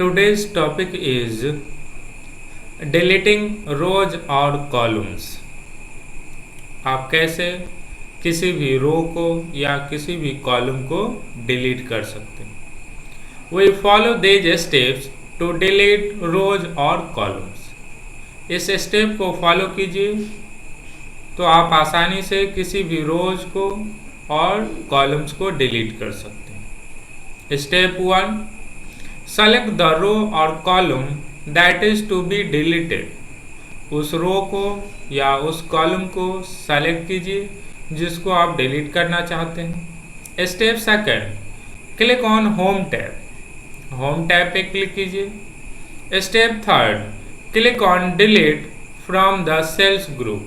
Today's topic is deleting rows और columns। आप कैसे किसी भी रो को या किसी भी कॉलम को डिलीट कर सकते हैं। We follow these steps to delete rows और columns। इस स्टेप को फॉलो कीजिए तो आप आसानी से किसी भी रोज को और कॉलम्स को डिलीट कर सकते हैं। स्टेप 1, सेलेक्ट द रो और column that is to be deleted. उस रो को या उस कॉलम को सेलेक्ट कीजिए जिसको आप डिलीट करना चाहते हैं। Step 2, click on home tab. Home tab पे क्लिक कीजिए। Step 3, click on delete from the cells group.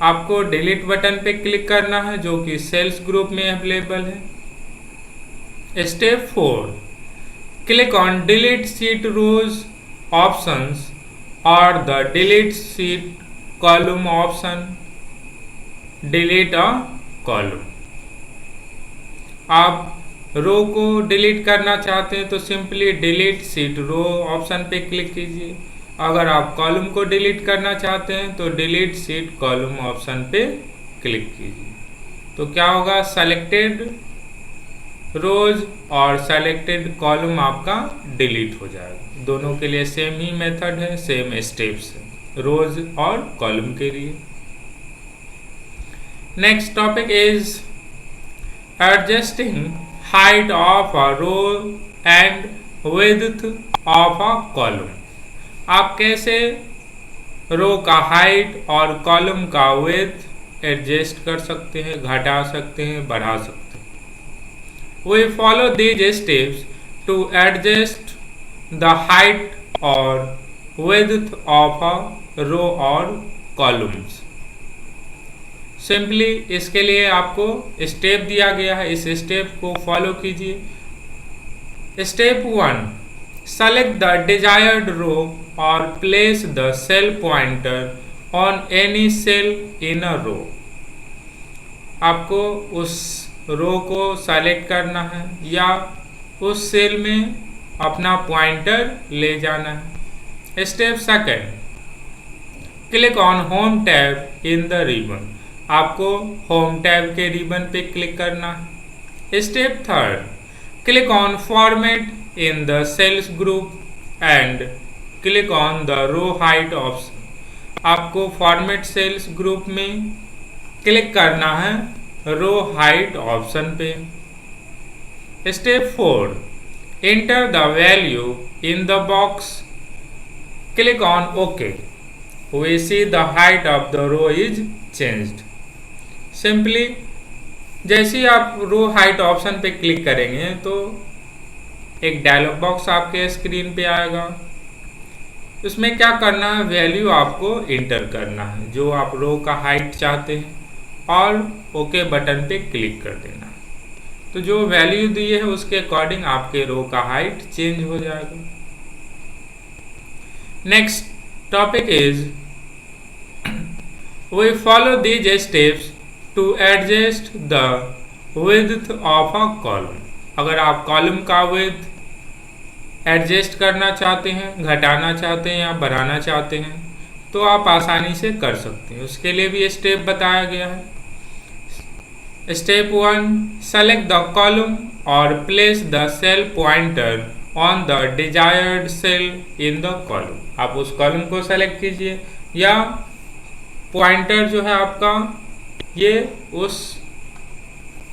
आपको डिलीट बटन पे क्लिक करना है जो कि सेल्स ग्रुप में अवेलेबल है। Step 4, click on delete sheet rows options और the delete sheet column option. Delete a column. आप रो को डिलीट करना चाहते हैं तो simply delete sheet row option पे क्लिक कीजिए। अगर आप कॉलम को डिलीट करना चाहते हैं तो डिलीट शीट कॉलम ऑप्शन पे क्लिक कीजिए। तो क्या होगा, सेलेक्टेड रोज और सेलेक्टेड कॉलम आपका डिलीट हो जाएगा। दोनों के लिए सेम ही मेथड है, सेम स्टेप्स है रोज और कॉलम के लिए। Next topic is adjusting height of a row and width of a column. आप कैसे रो का हाइट और कॉलम का विड्थ एडजस्ट कर सकते हैं, घटा सकते हैं, बढ़ा सकते हैं। We follow these steps to adjust the height और विड्थ ऑफ अ रो और कॉलम्स। सिंपली इसके लिए आपको स्टेप दिया गया है, इस स्टेप को फॉलो कीजिए। Step 1, select the desired row or place the cell pointer on any cell in a row। आपको उस रो को सेलेक्ट करना है या उस सेल में अपना पॉइंटर ले जाना है। Step 2, click on home tab in the ribbon. आपको होम टैब के रिबन पे क्लिक करना है। Step 3, click on format in the cells group and click on the row height option। आपको फॉर्मेट सेल्स ग्रुप में क्लिक करना है row height option पे। Step 4, enter the value in the box. Click on okay. We see the height of the row is changed. Simply जैसे ही आप row height option पे click करेंगे तो एक डायलॉग बॉक्स आपके स्क्रीन पे आएगा। उसमें क्या करना है, वैल्यू आपको इंटर करना है जो आप रो का हाइट चाहते हैं और ओके बटन पे क्लिक कर देना है। तो जो वैल्यू दी है उसके अकॉर्डिंग आपके रो का हाइट चेंज हो जाएगा। Next topic is we follow these steps to adjust the width of a column. अगर आप कॉलम का विड्थ एडजस्ट करना चाहते हैं, घटाना चाहते हैं या बढ़ाना चाहते हैं तो आप आसानी से कर सकते हैं। उसके लिए भी स्टेप बताया गया है। स्टेप 1, सेलेक्ट द कॉलम और place the cell pointer on the desired cell in the column. आप उस कॉलम को सेलेक्ट कीजिए या पॉइंटर जो है आपका ये उस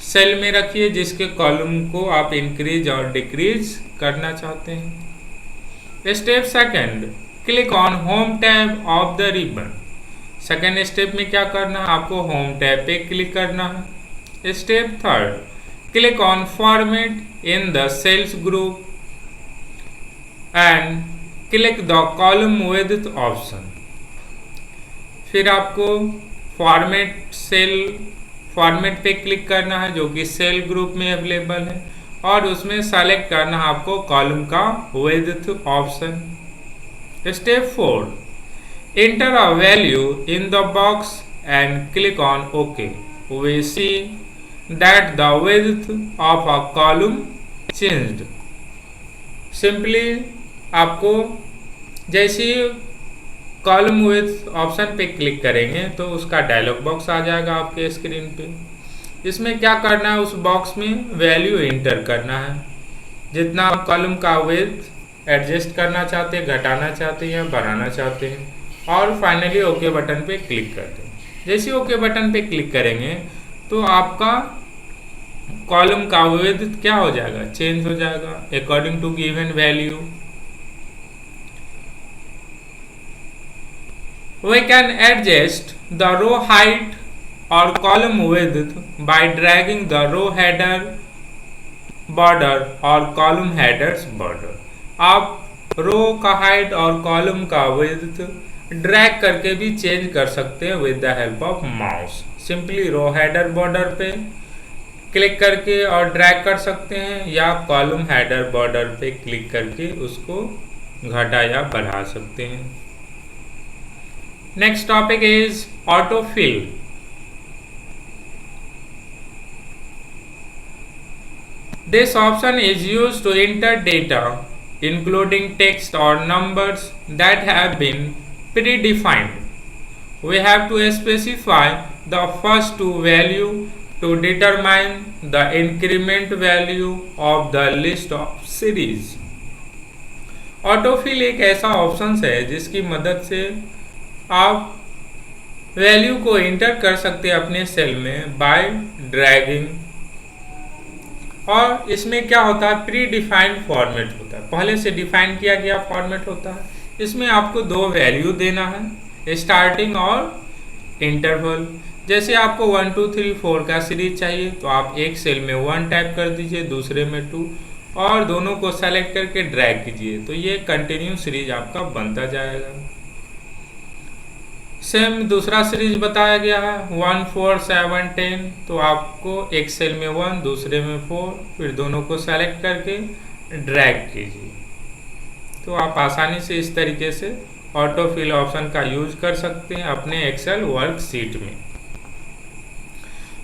सेल में रखिए जिसके कॉलम को आप इंक्रीज और डिक्रीज करना चाहते हैं। Step 2, click on home tab of the ribbon. Second step में क्या करना है, आपको होम टैब पे क्लिक करना है। Step 3, click on format in the cells group and click the column width option. फिर आपको फॉर्मेट पे क्लिक करना है जो कि सेल ग्रुप में अवेलेबल है और उसमें सेलेक्ट करना है आपको कॉलम का width option. Step 4, enter a value in the box and click on okay. We see that the width of a column changed। Simply आपको जैसे ही कॉलम विथ ऑप्शन पे क्लिक करेंगे तो उसका डायलॉग बॉक्स आ जाएगा आपके स्क्रीन पे। इसमें क्या करना है, उस बॉक्स में वैल्यू इंटर करना है, जितना आप कॉलम का विड्थ एडजस्ट करना चाहते हैं, घटाना चाहते हैं या बढ़ाना चाहते हैं, और फाइनली ओके बटन पे क्लिक करते हैं। जैसे ओके बटन पे क्लिक करेंगे तो आपका कॉलम का विड्थ क्या हो जाएगा, चेंज हो जाएगा according to given value. We can adjust the row height or column width by dragging the row header border or column headers border। आप रो का हाइट और कॉलम का विड्थ ड्रैग करके भी चेंज कर सकते हैं with the help of mouse. Simply row header border पे क्लिक करके और ड्रैग कर सकते हैं, या कॉलम हेडर बॉर्डर पे क्लिक करके उसको घटा या बढ़ा सकते हैं। Next topic is autofill। This option is used to enter data including text or numbers that have been predefined. We have to specify the first two values to determine the increment value of the list of series। Autofill एक ऐसा option है जिसकी मदद से आप value को inter कर सकते हैं अपने सेल में बाय ड्रैगिंग। और इसमें क्या होता है, प्री डिफाइंड फॉर्मेट होता है, पहले से डिफाइन किया गया फॉर्मेट होता है। इसमें आपको दो वैल्यू देना है, स्टार्टिंग और इंटरवल। जैसे आपको 1 2 3 4 का सीरीज चाहिए तो आप एक सेल में 1 टाइप कर दीजिए, दूसरे में 2, और दोनों को सेलेक्ट करके ड्रैग कीजिए तो ये कंटिन्यू सीरीज आपका बनता जाएगा। सेम दूसरा सीरीज बताया गया है 1 4 7 10, तो आपको एक सेल में 1, दूसरे में 4, फिर दोनों को सेलेक्ट करके ड्रैग कीजिए। तो आप आसानी से इस तरीके से ऑटोफिल ऑप्शन का यूज कर सकते हैं अपने एक्सेल वर्कशीट में।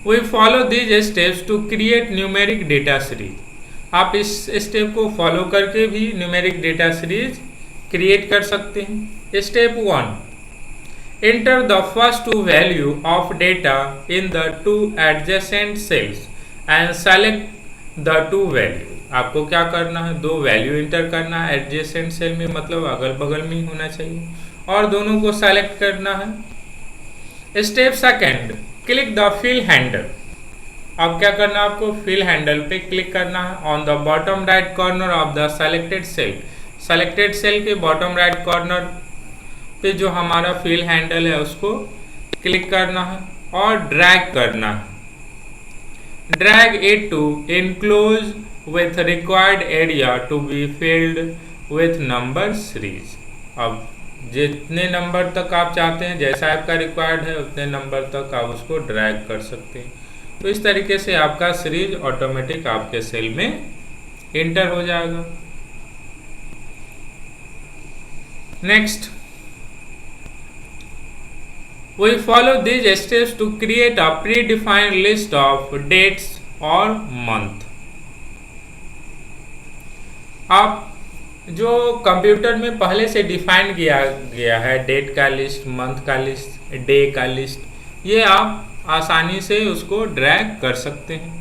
We follow these steps to create numeric data series. आप इस स्टेप को फॉलो करके भी न्यूमेरिक डेटा सीरीज क्रिएट कर सकते हैं। Step 1, enter the first two value of data in the two adjacent cells and select the two value। आपको क्या करना है, दो वैल्यू इंटर करना है एडजेसेंट सेल में, मतलब अगल बगल में ही होना चाहिए, और दोनों को सेलेक्ट करना है। Step second, click the fill handle. अब क्या करना है, आपको फिल हैंडल पे क्लिक करना है on the bottom right corner of the selected cell. Selected cell के बॉटम राइट कॉर्नर पे जो हमारा फिल हैंडल है उसको क्लिक करना है और ड्रैग करना है। Drag it to enclose with required area to be filled with number series. अब जितने नंबर तक आप चाहते हैं, जैसा आपका रिक्वायर्ड है उतने नंबर तक आप उसको ड्रैग कर सकते हैं। तो इस तरीके से आपका सीरीज ऑटोमेटिक आपके सेल में इंटर हो जाएगा। Next, we follow these steps to create a predefined list of dates or month। आप जो कंप्यूटर में पहले से डिफाइन किया गया है डेट का लिस्ट, मंथ का लिस्ट, डे का लिस्ट, ये आप आसानी से उसको ड्रैग कर सकते हैं।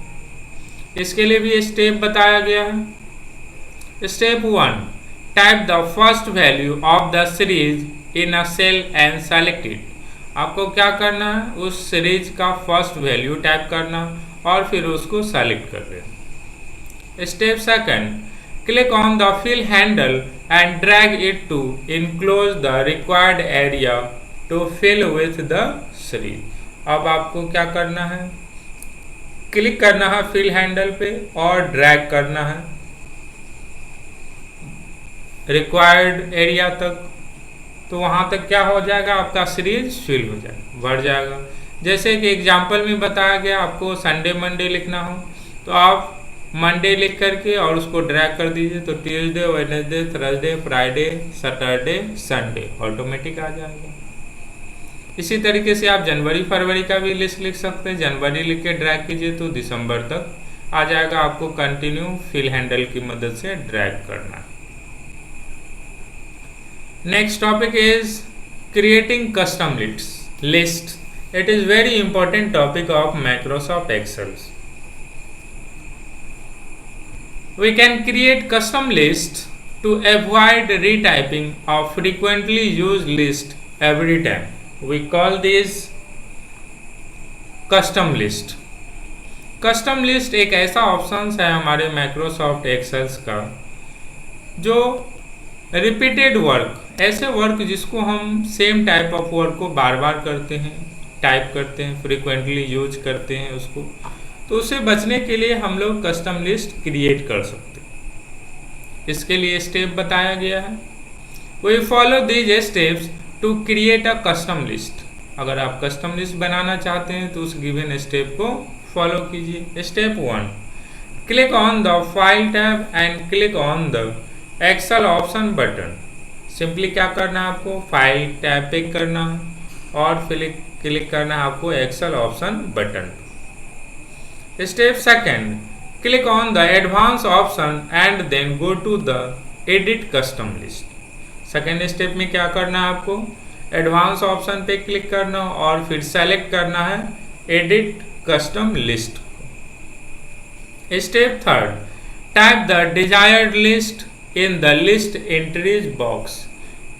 इसके लिए भी स्टेप बताया गया है। Step 1, type the first value of the series in a cell and select it. आपको क्या करना है, उस सीरीज का फर्स्ट वैल्यू टाइप करना और फिर उसको सेलेक्ट कर लेना। Step second, click on the fill handle and drag it to enclose the required area to fill with the series. अब आपको क्या करना है, क्लिक करना है फिल हैंडल पे और ड्रैग करना है रिक्वायर्ड एरिया तक, तो वहां तक क्या हो जाएगा, आपका सीरीज फिल हो जाएगा, बढ़ जाएगा। जैसे कि एग्जाम्पल में बताया गया, आपको संडे मंडे लिखना हो तो आप मंडे लिख करके और उसको ड्रैग कर दीजिए तो Tuesday, Wednesday, Thursday, Friday, Saturday, Sunday automatic आ जाएगा। इसी तरीके से आप जनवरी फरवरी का भी लिस्ट लिख सकते हैं। जनवरी लिख के ड्रैग कीजिए तो दिसंबर तक आ जाएगा। आपको कंटिन्यू फिल हैंडल की मदद से ड्रैग करना है। Next topic is creating custom lists. It is very important topic of Microsoft Excel. We can create custom lists to avoid retyping of frequently used list every time. We call this custom list. Custom list एक ऐसा option है हमारे Microsoft एक्सेल्स का जो repeated work, ऐसे work जिसको हम same type of work को बार बार करते हैं, टाइप करते हैं, फ्रिक्वेंटली यूज करते हैं उसको, तो उससे बचने के लिए हम लोग कस्टम लिस्ट क्रिएट कर सकते हैं। इसके लिए स्टेप बताया गया है। We follow these steps to create a custom list. अगर आप कस्टम लिस्ट बनाना चाहते हैं तो उस गिवन स्टेप को फॉलो कीजिए। Step 1, click on the file tab and click on the Excel option button. Simply क्या करना है आपको, फाइल टैब पे करना है और फिर क्लिक करना है आपको Excel option button. Step 2, click on the advance option and then go to the edit custom list. Second step में क्या करना है आपको, एडवांस ऑप्शन पे क्लिक करना और फिर सेलेक्ट करना है edit custom list. Step 3, type the desired list in the list entries box.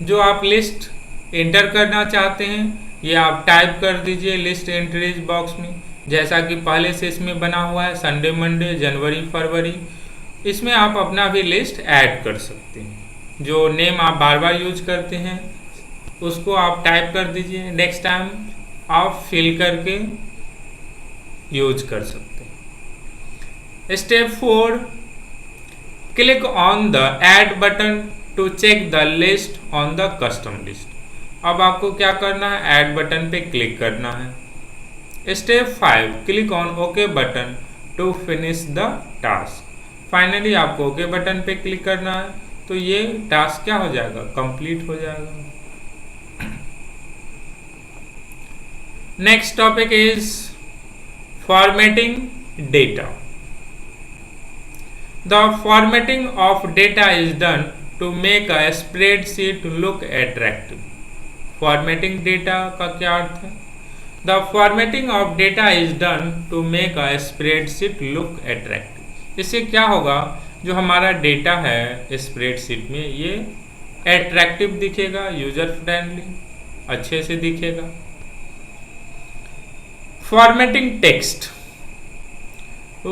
जो आप लिस्ट एंटर करना चाहते हैं ये आप टाइप कर दीजिए लिस्ट एंट्रीज बॉक्स में, जैसा कि पहले से इसमें बना हुआ है संडे, मंडे, जनवरी, फरवरी। इसमें आप अपना भी लिस्ट ऐड कर सकते हैं। जो नेम आप बार बार यूज करते हैं उसको आप टाइप कर दीजिए, नेक्स्ट टाइम आप फिल करके यूज कर सकते हैं। Step 4, click on the add button to check the list on the custom list. अब आपको क्या करना है, ऐड बटन पे क्लिक करना है। Step 5, click on okay button to finish the task. Finally आपको ओके बटन पे क्लिक करना है तो ये टास्क क्या हो जाएगा, कंप्लीट हो जाएगा। Next topic is formatting data. The formatting of data is done to make a spreadsheet look attractive. Formatting data का क्या अर्थ है? The formatting of data is done to make a spreadsheet look attractive. इससे क्या होगा, जो हमारा data है spreadsheet में ये अट्रैक्टिव दिखेगा, यूजर फ्रेंडली, अच्छे से दिखेगा। Formatting text.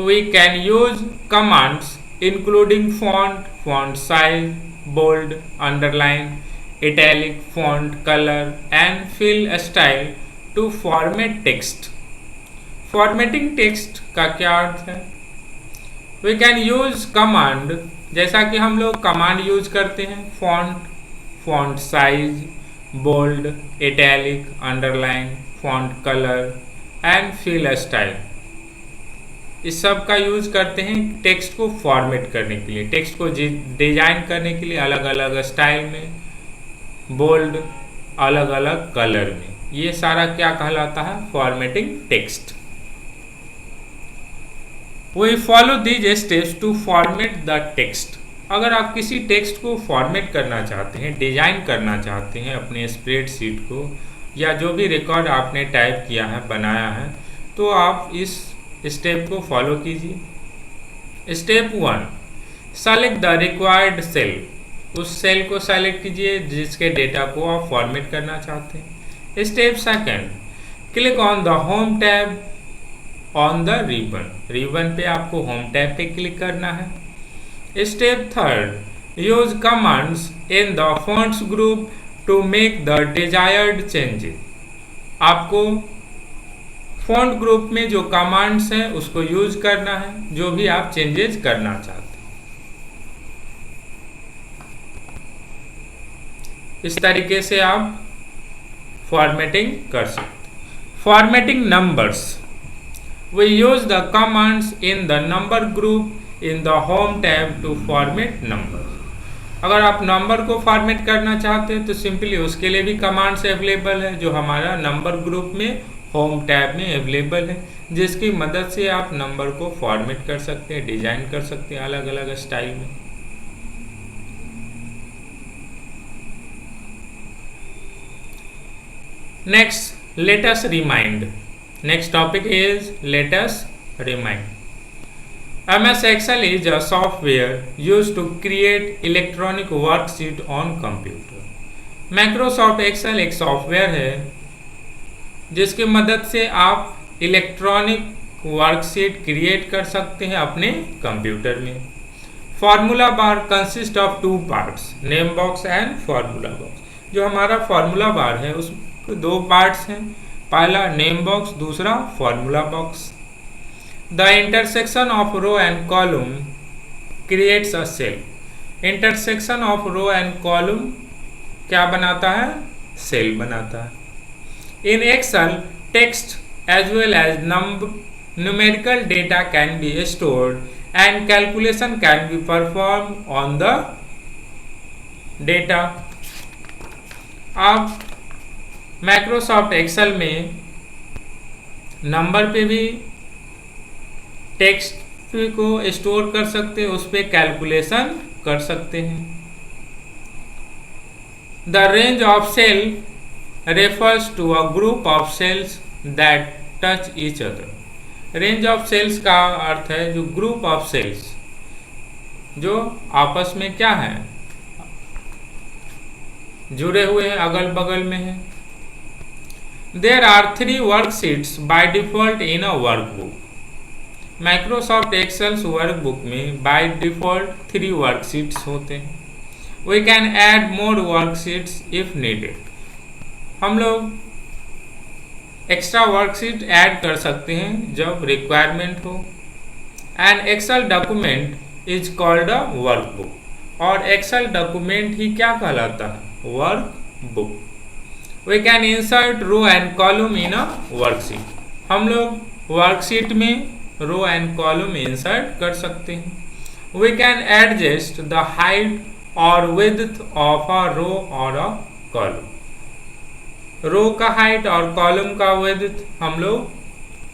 We can use commands including font size, bold, underline, italic, font color and fill style to format text. Formatting text का क्या अर्थ है? We can use command, जैसा कि हम लोग कमांड यूज करते हैं, font size, bold, italic, underline, font color and fill style, इस सब का यूज करते हैं टेक्स्ट को फॉर्मेट करने के लिए, टेक्स्ट को डिजाइन करने के लिए अलग अलग स्टाइल में, बोल्ड, अलग अलग कलर में। ये सारा क्या कहलाता है, formatting text. We follow these steps to format the text. अगर आप किसी टेक्स्ट को फॉर्मेट करना चाहते हैं, डिजाइन करना चाहते हैं अपने स्प्रेडशीट को, या जो भी रिकॉर्ड आपने टाइप किया है, बनाया है, तो आप इस स्टेप को फॉलो कीजिए। Step 1, select the required cell. उस सेल को सेलेक्ट कीजिए जिसके डेटा को आप फॉर्मेट करना चाहते हैं। Step 2, click on the home tab on the ribbon. Ribbon पे आपको होम टैब पे क्लिक करना है। Step 3, use commands in the fonts group to make the desired changes. आपको फॉन्ट ग्रुप में जो कमांड्स हैं उसको यूज करना है, जो भी आप चेंजेस करना चाहते हैं। इस तरीके से आप फॉर्मेटिंग कर सकते हैं। Formatting numbers, we use the commands in the number group in the home tab to format number. अगर आप नंबर को फॉर्मेट करना चाहते हैं तो सिंपली उसके लिए भी कमांड्स अवेलेबल है, जो हमारा नंबर ग्रुप में होम टैब में अवेलेबल है, जिसकी मदद से आप नंबर को फॉर्मेट कर सकते हैं, डिजाइन कर सकते हैं अलग अलग स्टाइल में। Next, let us remind. Next topic is let us remind. MS Excel is a software used to create electronic worksheet on computer. Microsoft Excel एक सॉफ्टवेयर है जिसकी मदद से आप इलेक्ट्रॉनिक वर्कशीट क्रिएट कर सकते हैं अपने कंप्यूटर में. Formula bar consist of two parts, name box and formula box. जो हमारा फॉर्मूला बार है उसके दो पार्ट्स हैं, पहला नेम बॉक्स, दूसरा formula box. The intersection of row and column creates a cell. Intersection of row and column क्या बनाता है? सेल बनाता है. In Excel text as well as numerical data can be stored and calculation can be performed on the data. आप Microsoft Excel में number पे भी text को स्टोर कर सकते हैं, उस पर कैलकुलेशन कर सकते हैं. The range of cell refers to a group of cells that touch each other. Range of cells का अर्थ है जो ग्रुप ऑफ सेल्स जो आपस में क्या है, जुड़े हुए हैं, अगल बगल में है. There are 3 worksheets by default in a workbook. Microsoft Excel workbook में बाय डिफॉल्ट 3 वर्कशीट्स होते हैं. We can add more worksheets if needed. हम लोग एक्स्ट्रा वर्कशीट ऐड कर सकते हैं जब रिक्वायरमेंट हो. An Excel document is called a workbook. और एक्सेल डॉक्यूमेंट ही क्या कहलाता है? Workbook. We can insert row and column in a worksheet. हम लोग वर्कशीट में रो एंड कॉलम इंसर्ट कर सकते हैं. We can adjust the height और विड्थ ऑफ अ रो और अ कॉलम. रो का हाइट और कॉलम का विड्थ हम लोग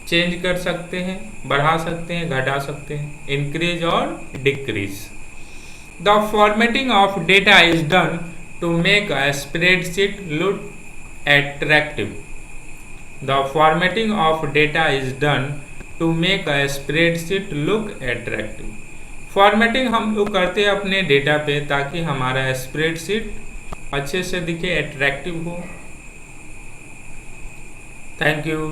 चेंज कर सकते हैं, बढ़ा सकते हैं, घटा सकते हैं, इंक्रीज और decrease. The formatting of data is done to make a spreadsheet look attractive. The formatting of data is done to make a spreadsheet look attractive. Formatting हम लोग करते हैं अपने डेटा पे ताकि हमारा स्प्रेडशीट अच्छे से दिखे, अट्रैक्टिव हो. Thank you.